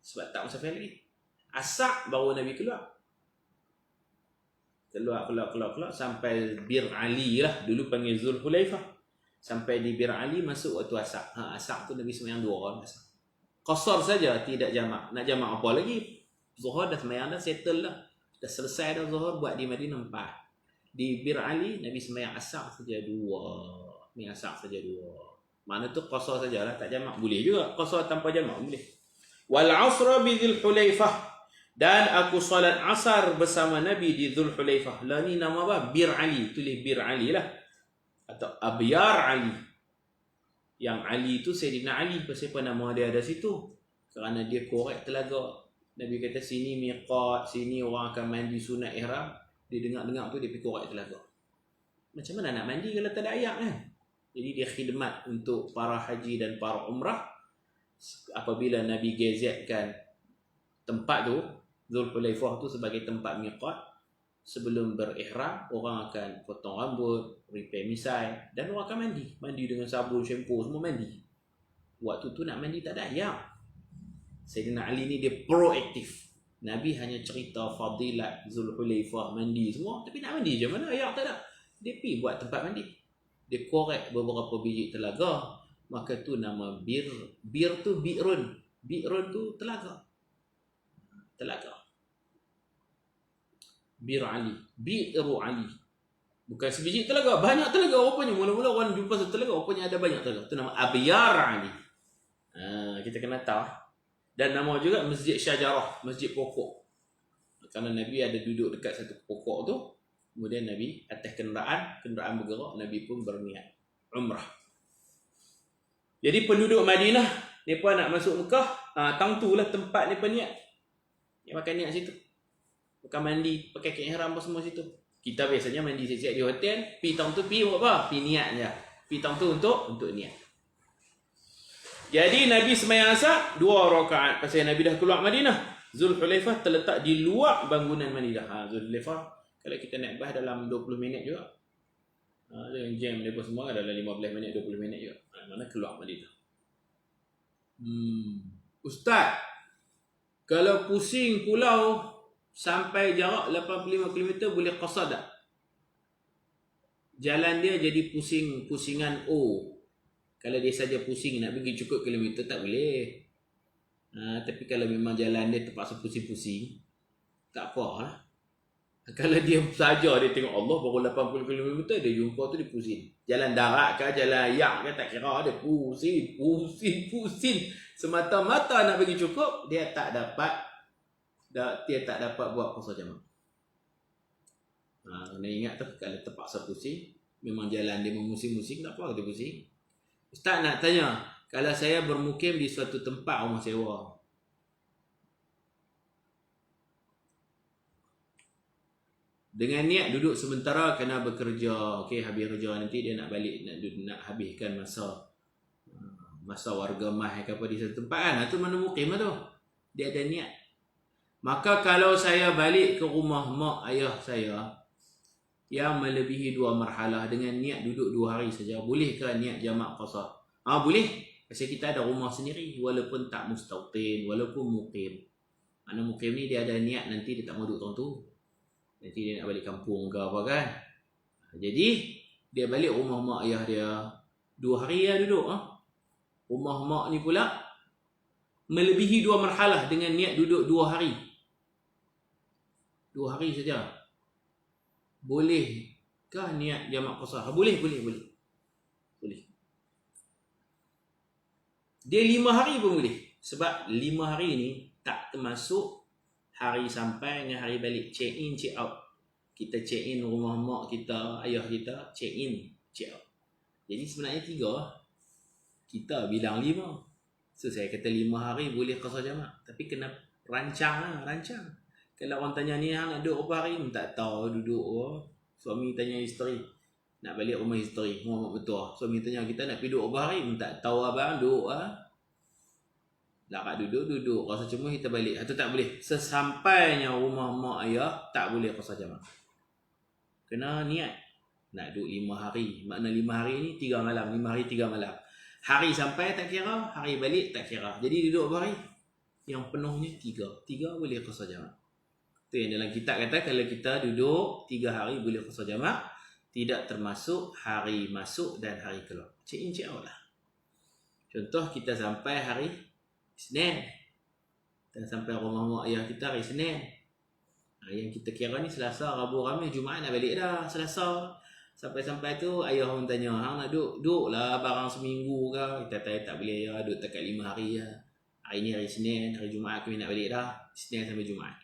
Speaker 1: Sebab tak musafir lagi. Asar baru Nabi keluar sampai Bir Ali lah. Dulu panggil Zul Hulaifah. Sampai di Bir Ali masuk waktu asar. Asar tu Nabi semayang 2 orang asar. Qasar saja, tidak jamak. Nak jamak apa lagi? Zuhur dah semayang dah, settle lah. Dah selesai dah Zuhur, buat di Madinah 4. Di Bir Ali Nabi semayang asar saja 2. Ni asar saja 2. Mana tu qasar sajalah, tak jamak. Boleh juga qasar tanpa jamak, boleh. Wal asra bi Dzul Hulaifah. Dan aku salat asar bersama Nabi di Dzul Hulaifah. Lah ni nama apa? Bir Ali. Tulis Bir Ali lah. Atau Abyar Ali. Yang Ali tu Sayyidina Ali. Pasal apa nama dia ada situ? Kerana dia korek telaga. Nabi kata sini miqat, sini orang akan mandi sunat ihram. Dia dengar-dengar tu dia pergi korek telaga. Macam mana nak mandi kalau tak ada air kan? Jadi dia khidmat untuk para haji dan para umrah. Apabila Nabi gazetkan tempat tu, Zulhulaifah tu sebagai tempat miqat, sebelum berihram, orang akan potong rambut, repair misai, dan orang akan mandi. Mandi dengan sabun, shampoo, semua mandi. Waktu tu nak mandi tak ada air. Sayyidina Ali ni dia proaktif. Nabi hanya cerita fadilat Zulhulaifah mandi semua, tapi nak mandi je mana air tak ada. Dia pergi buat tempat mandi. Dia korek beberapa biji telaga. Maka tu nama bir. Bir tu bi'run. Bi'run tu telaga. Telaga. Bir Ali. Bi'ru Ali. Bukan sebiji telaga. Banyak telaga rupanya. Mula-mula orang jumpa satu telaga. Rupanya ada banyak telaga. Itu nama Abyar Ali. Kita kena tahu. Dan nama juga Masjid Syajarah. Masjid pokok. Kerana Nabi ada duduk dekat satu pokok tu. Kemudian Nabi atas kenderaan bergerak, Nabi pun berniat umrah. Jadi penduduk Madinah, mereka nak masuk Mekah, tang tu lah tempat mereka niat. Dia makan niat situ. Bukan mandi, pakai kain ihram apa semua situ. Kita biasanya mandi siap-siap di hotel, pi tang tu pi buat apa? Pi niat je. Pi tang tu untuk niat. Jadi Nabi sembahyang asar 2 rakaat pasal Nabi dah keluar Madinah. Zulhulaifah terletak di luar bangunan Madinah. Zulhulaifah kalau kita naik bas dalam 20 minit juga. Dengan jam mereka semua dalam 15 minit, 20 minit juga. Mana keluar Madinah. Ustaz, kalau pusing pulau sampai jarak 85 km boleh qasar tak? Jalan dia jadi pusingan O. Kalau dia saja pusing nak pergi cukup kilometer tak boleh. Tapi kalau memang jalan dia terpaksa pusing-pusing, tak apa lah. Kalau dia saja dia tengok Allah baru 80 km dia jumpa tu dia pusing. Jalan darat ke jalan air ke tak kira, dia pusing. Semata-mata nak pergi cukup dia tak dapat buat qasar jamak. Kena ingat tu kalau terpaksa pusing, memang jalan dia memusing-musing tak apa dia pusing. Ustaz nak tanya, kalau saya bermukim di suatu tempat rumah sewa, dengan niat duduk sementara kena bekerja, okey, habis kerja nanti dia nak balik, nak habiskan masa warga mah ke apa di satu tempat kan, itu mana mukim tu. Dia ada niat. Maka kalau saya balik ke rumah mak ayah saya yang melebihi 2 marhalah dengan niat duduk 2 hari saja, bolehkah niat jamak qasar? Boleh. Pasal kita ada rumah sendiri walaupun tak mustautin, walaupun mukim. Mana mukim ni dia ada niat nanti dia tak mau duduk tahun tu. Nanti dia nak balik kampung ke apa kan. Jadi dia balik rumah mak ayah dia 2 hari lah duduk. Rumah mak ni pula melebihi 2 marhalah dengan niat duduk 2 hari. 2 hari saja. Bolehkah niat jamak qasar? Boleh. Dia 5 hari pun boleh. Sebab 5 hari ni tak termasuk hari sampai dengan hari balik. Check in, check out. Kita check in rumah mak kita, ayah kita, check in, check out. Jadi sebenarnya 3. Kita bilang 5. So saya kata 5 hari boleh qasar jamak. Tapi kena rancang. Kalau orang tanya ni hang nak duduk berapa hari? Tak tahu duduk. Suami tanya isteri, nak balik rumah isteri, rumah mak betul. Suami tanya kita nak pergi duduk berapa hari? Tak tahu abang duduk Larat duduk. Rasa cuma kita balik. Atau tak boleh. Sesampainya rumah mak ayah, tak boleh qasar jamak. Kena niat. Nak duduk 5 hari. Makna 5 hari ni 3 malam. 5 hari 3 malam. Hari sampai tak kira. Hari balik tak kira. Jadi duduk berapa hari? Yang penuhnya 3. 3 boleh qasar jamak. Itu yang dalam kitab kata kalau kita duduk 3 hari boleh qasar jamak. Tidak termasuk hari masuk dan hari keluar. Check in, check out lah. Contoh kita sampai hari Isnin. Kita sampai rumah mak ayah kita hari Isnin. Yang kita kira ni Selasa, Rabu, Khamis, Jumaat nak balik dah. Selasa. Sampai-sampai tu ayah orang tanya, hang nak duduk lah barang seminggu ke? Kita kata tak boleh ya, duduk dekat 5 hari ya. Hari ni hari Isnin, hari Jumaat kami nak balik dah. Isnin sampai Jumaat.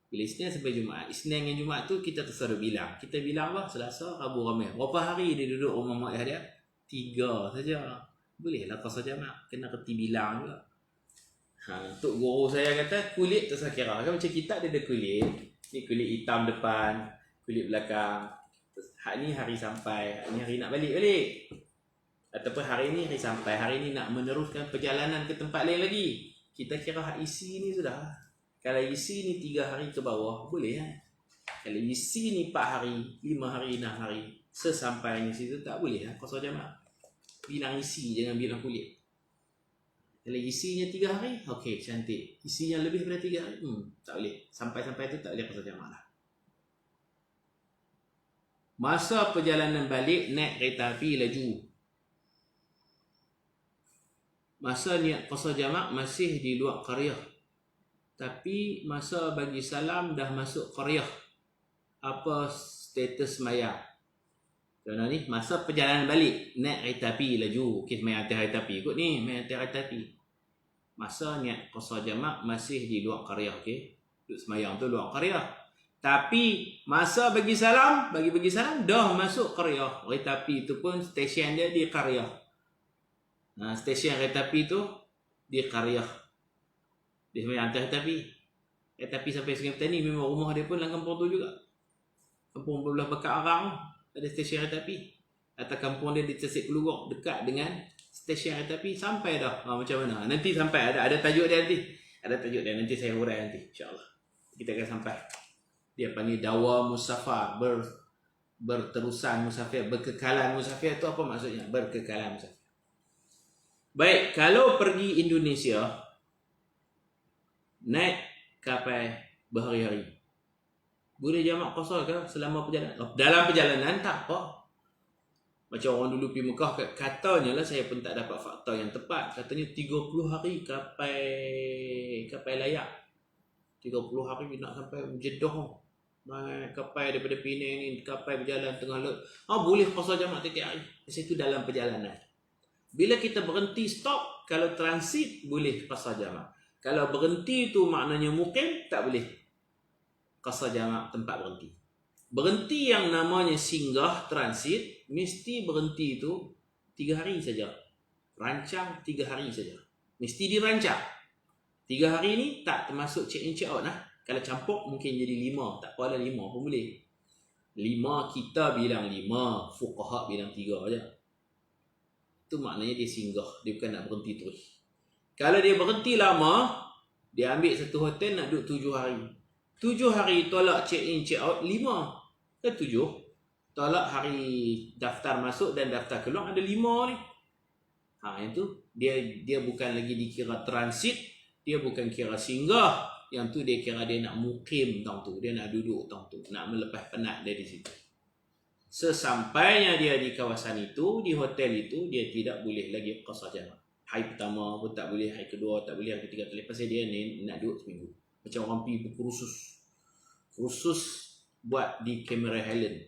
Speaker 1: Bila Isnin sampai Jumaat, Isnin dengan Jumaat tu kita tersuruh bilang. Kita bilang apa? Selasa, Rabu, Khamis. Berapa hari dia duduk rumah mak ayah dia? 3 saja. Bolehlah qasar jamak. Kena reti bilang juga. Tok guru saya kata kulit tak saya kira. Kan macam kita dia ada kulit. Ni kulit hitam depan, kulit belakang. Hak ni hari sampai, hak ni hari nak balik. Ataupun hari ni hari sampai, hari ni nak meneruskan perjalanan ke tempat lain lagi. Kita kira hak isi ni sudah. Kalau isi ni 3 hari ke bawah, boleh kan? Kalau isi ni 4 hari, 5 hari, 6 hari, sesampainya situ tak boleh lah qasar jamak. Bilang isi, jangan bilang kulit. Kalau isinya 3 hari, okey, cantik. Isinya lebih daripada 3 hari, tak boleh. Sampai-sampai tu tak boleh qasar jamak lah. Masa perjalanan balik, naik kereta api laju. Masa niat qasar jamak masih di luar qaryah. Tapi masa bagi salam dah masuk qaryah. Apa status semayang? Contoh ni, masa perjalanan balik, naik kereta api laju. Okey, semayang atas kereta api. Ikut ni, main atas kereta api. Masa niat qasar jamak masih di luar qaryah, okey. Duduk semayang tu luar qaryah. Tapi masa bagi salam dah masuk qaryah. Kereta api tu pun stesen dia di qaryah. Stesen kereta api tu di qaryah. Dia semayang atas kereta api. Kereta api sampai Sungai Petani, memang rumah dia pun dalam kampung tu juga. Kampung belah Bekak Arang ada stesen kereta api. Atau kampung dia di Tasik Kelurok dekat dengan stesen kereta api. Sampai dah. Macam mana? Nanti sampai. Ada tajuk dia nanti. Ada tajuk dia. Nanti saya hurai nanti. InsyaAllah. Kita akan sampai. Dia panggil dawa musafir. Berterusan musafir. Berkekalan musafir tu apa maksudnya? Berkekalan musafir. Baik. Kalau pergi Indonesia, naik kapal berhari-hari, boleh jamak qasar ke selama perjalanan? Dalam perjalanan tak apa. Macam orang dulu pergi Mekah, katanya lah, saya pun tak dapat fakta yang tepat. Katanya 30 hari kapal layak. 30 hari nak sampai Jeddah. Naik kapal daripada Penang ni, kapal berjalan tengah laut. Boleh qasar jamak tiap hari. Itu dalam perjalanan. Bila kita berhenti stop, kalau transit boleh qasar jamak. Kalau berhenti tu maknanya mukim, tak boleh qasar jamak tempat berhenti. Berhenti yang namanya singgah, transit, mesti berhenti itu 3 hari saja. Rancang 3 hari saja. Mesti dirancang. 3 hari ni tak termasuk check in check out lah. Kalau campur mungkin jadi 5. Tak apalah 5 pun boleh. 5 kita bilang 5, fuqaha bilang 3 aja. Itu maknanya dia singgah, dia bukan nak berhenti terus. Kalau dia berhenti lama, dia ambil satu hotel nak duduk 7 hari. 7 hari tolak check in check out 5 ke 7. Tolak hari daftar masuk dan daftar keluar ada 5 ni. Yang tu dia bukan lagi dikira transit, dia bukan kira singgah. Yang tu dia kira dia nak mukim tang tu, dia nak duduk tang tu, nak melepas penat dia di situ. Sesampainya dia di kawasan itu, di hotel itu, dia tidak boleh lagi qasar jamak. Hari pertama pun tak boleh, hari kedua tak boleh, hari ketiga tak boleh. Pasal dia ni nak duduk seminggu. Macam orang pergi berkursus. Kursus buat di Cameron Highland.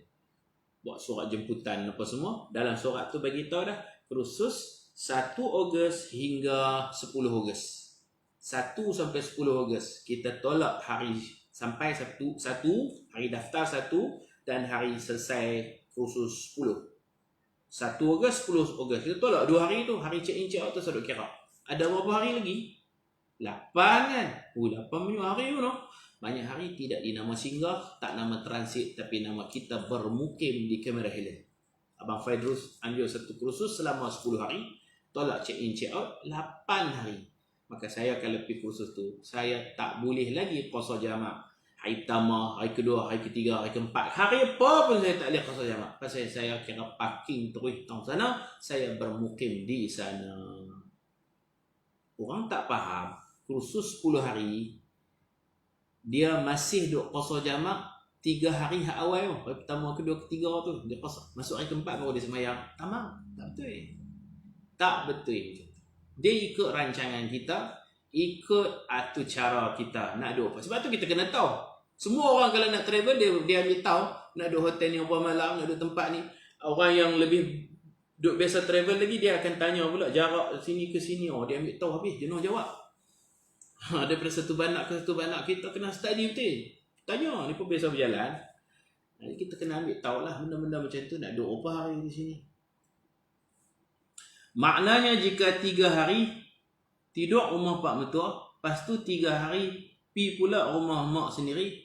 Speaker 1: Buat surat jemputan apa semua. Dalam surat tu bagi tahu dah. Kursus 1 Ogos hingga 10 Ogos. 1 sampai 10 Ogos. Kita tolak hari sampai 1, hari daftar 1 dan hari selesai kursus 10. 1 Ogos, 10 Ogos. Kita tolak 2 hari tu. Hari check in check out tu saya duk kira. Ada berapa hari lagi? 8 kan? 8 hari tu no. Banyak hari tidak dinama singgah, tak nama transit, tapi nama kita bermukim di Cameron Highland. Abang Faidrus ambil satu kursus selama 10 hari, tolak check in check out 8 hari. Maka saya kalau pergi kursus tu, saya tak boleh lagi qasar jamak. Hari pertama, hari kedua, hari ketiga, hari keempat, hari apa pun saya tak boleh qasar jamak. Pasal saya kira parking terus tang sana, saya bermukim di sana. Orang tak faham, kursus 10 hari, dia masih duk qasar jamak 3 hari hak awal tu. Hari pertama, kedua, ketiga tu dia qasar. Masuk hari keempat baru dia semayang. Tamam. Tak betul. Tak betul. Dia ikut rancangan kita, ikut atur cara kita nak duduk. Sebab tu kita kena tahu. Semua orang kalau nak travel, dia ambil tahu nak duduk hotel ni berapa malam, nak duduk tempat ni. Orang yang lebih duduk biasa travel lagi, dia akan tanya pula jarak sini ke sini. Dia ambil tahu habis, dia nak jawab. Daripada satu banak ke satu banak, kita kena study betul. Tanya, ni pun biasa berjalan. Jadi kita kena ambil tahu lah benda-benda macam tu, nak duduk berapa hari di sini. Maknanya jika 3 hari tidur rumah pak mertua, lepas tu 3 hari pi pula rumah mak sendiri,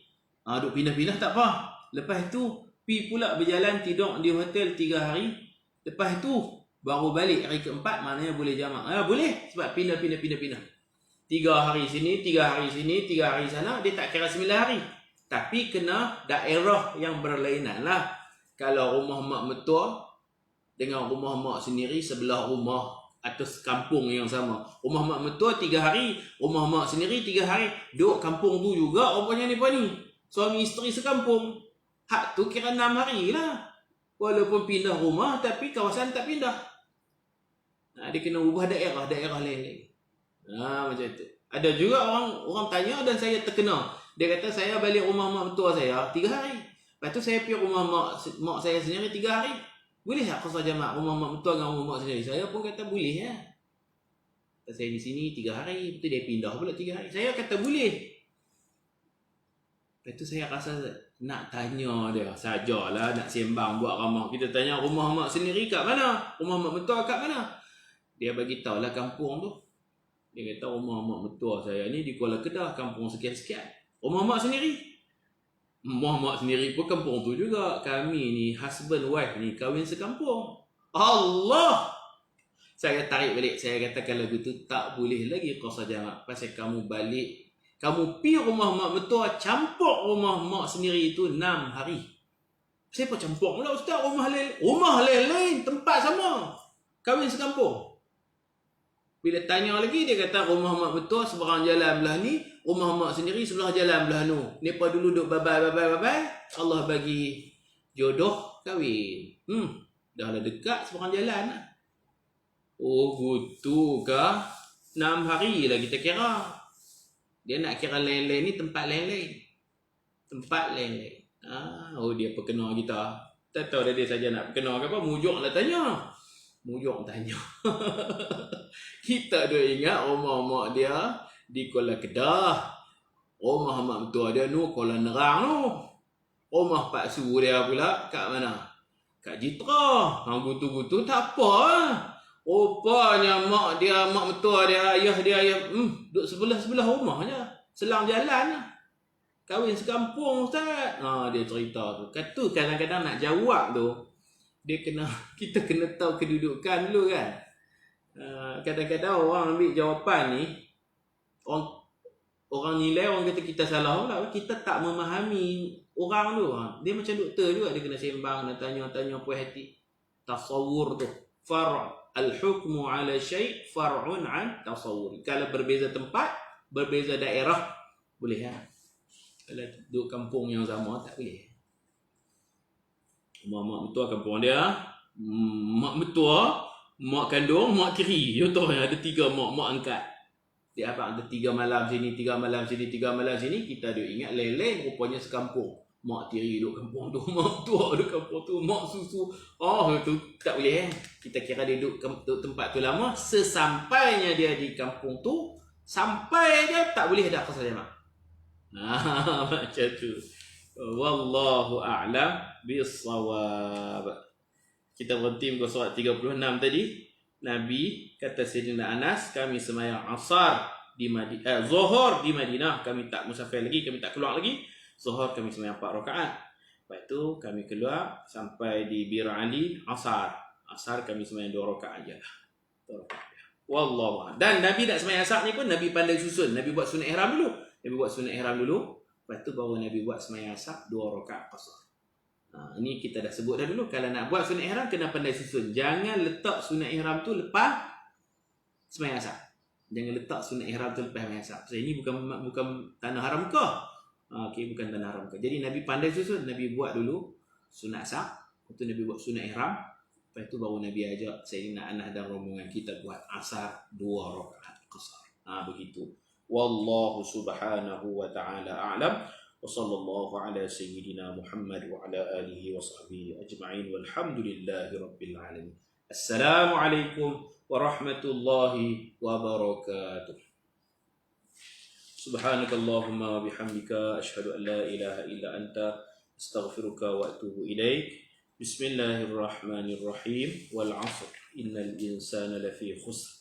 Speaker 1: Duk pindah-pindah tak apa. Lepas tu pi pula berjalan tidur di hotel 3 hari. Lepas tu baru balik hari keempat, maknanya boleh jamak. Boleh sebab pindah. 3 hari sini, 3 hari sini, 3 hari sana, dia tak kira 9 hari. Tapi kena daerah yang berlainan lah. Kalau rumah mak mertua dengan rumah mak sendiri sebelah rumah atau kampung yang sama. Rumah mak mertua 3 hari, rumah mak sendiri 3 hari. Duk kampung tu juga rupanya ni. Suami isteri sekampung. Hak tu kira 6 hari lah. Walaupun pindah rumah tapi kawasan tak pindah. Dia kena ubah daerah lain-lain. Macam tu. Ada juga orang tanya dan saya terkena. Dia kata saya balik rumah mak mertua saya 3 hari. Lepas tu saya pergi rumah mak saya sendiri 3 hari. Boleh tak qasar jamak rumah mak mertua dengan rumah mak sendiri? Saya pun kata boleh ya. Saya di sini 3 hari, betul dia pindah pula 3 hari. Saya kata boleh. Lepas tu saya rasa nak tanya dia sajalah, nak sembang buat ramah. Kita tanya rumah mak sendiri kat mana? Rumah mak mertua kat mana? Dia bagi tahu lah kampung tu. Dia kata rumah mak mertua saya ni di Kuala Kedah, kampung sekian-sekian. Rumah mak sendiri pun kampung tu juga. Kami ni husband wife ni kahwin sekampung. Allah! Saya tarik balik. Saya kata kalau begitu tak boleh lagi qasar jamak. Pasal kamu balik, kamu pi rumah mak mertua, campur rumah mak sendiri itu 6 hari. Siapa campur pula ustaz? Rumah lain, tempat sama, kahwin sekampung. Bila tanya lagi, dia kata rumah mak mertua seberang jalan belah ni, rumah mak sendiri sebelah jalan belah nu. Mereka dulu duduk babai. Allah bagi jodoh kahwin. Dah lah dekat seberang jalan lah. Oh gitu kah? 6 hari lah kita kira. Dia nak kira lain-lain ni tempat lain-lain. Dia perkena kita. Tak tahu dah dia saja nak perkena ke apa. Mujuk tanya. Kita dah ingat rumah mak dia di Kuala Kedah. Rumah mak mertua dia nu Kuala Nerang nu. Rumah Pak Su dia pula kat mana? Kat Jitra. Gutu-gutu tak apa lah. Rupanya mak mertua dia, ayah duduk sebelah rumahnya. Selang jalan lah. Kahwin sekampung ustaz. Dia cerita tu. Kata kadang-kadang nak jawab tu, kita kena tahu kedudukan dulu kan. Kadang-kadang orang ambil jawapan ni, orang nilai, orang kata kita salah pula. Kita tak memahami orang tu. Dia macam doktor juga, dia kena sembang dan tanya-tanya puas hati. Tasawur tu al-hukmu ala syai' far'un an tasawur. Kalau berbeza tempat, berbeza daerah, boleh ya. Kalau duduk kampung yang sama tak boleh. Mak mertua kampung dia, mak mertua, mak kandung, mak tiri. Contohnya ada 3 mak angkat. Dia apa, ada 3 malam sini, 3 malam sini, 3 malam sini. Kita ada ingat lain-lain, rupanya sekampung. Mak tiri duduk kampung tu, mak tua duduk kampung tu, mak susu. Tu tak boleh Kita kira dia duduk tempat tu lama. Sesampainya dia di kampung tu, sampai dia tak boleh ada qasar jamak. Macam tu. Wallahu a'lam bis-shawab. Kita berhenti muka surat 36 tadi. Nabi kata Sayyidina Anas, kami sembahyang asar di Madinah, zuhur di Madinah, kami tak musafir lagi, kami tak keluar lagi. Zuhur kami sembahyang 4 rakaat. Lepas tu kami keluar sampai di Bir Ali, asar kami sembahyang 2 rakaat ajalah. 2 rakaat. Wallahu a'lam. Dan Nabi nak sembahyang asar ni pun Nabi pandai susun. Nabi buat sunat ihram dulu. Lepas tu baru Nabi buat sembahyang asar 2 rakaat qasar. Ini kita dah sebut dah dulu. Kalau nak buat sunat ihram kena pandai susun. Jangan letak sunat ihram tu lepas sembahyang asar. Sebab ini bukan tanah haram ke? Bukan tanah haram ke. Jadi Nabi pandai susun. Nabi buat dulu sunat asar. Lepas tu Nabi buat sunat ihram. Lepas tu baru Nabi ajak Sayyidina Anas dan rombongan kita buat asar 2 rakaat qasar. Begitu. Wallahu subhanahu wa ta'ala a'lam. Wa sallallahu ala sayyidina Muhammad wa ala alihi wa sahbihi ajma'in. Walhamdulillahi rabbil alamin. Assalamualaikum warahmatullahi wabarakatuh. Subhanakallahumma wa bihamdika asyhadu an la ilaha illa anta astaghfiruka wa atubu ilaik. Bismillahirrahmanirrahim. Wal 'ashr innal insana lafi khusr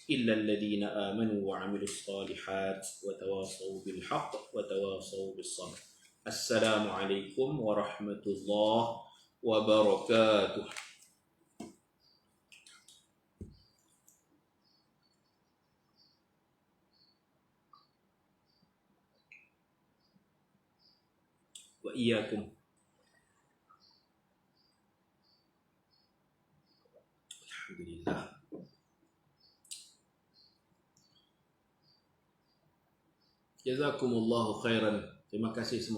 Speaker 1: إلا الذين آمنوا وعملوا الصالحات وتواصوا بالحق وتواصوا بالصبر. Assalamualaikum warahmatullahi wabarakatuh. Wa iyyakum. Alhamdulillah. Jazakumullahu khairan. Terima kasih semua.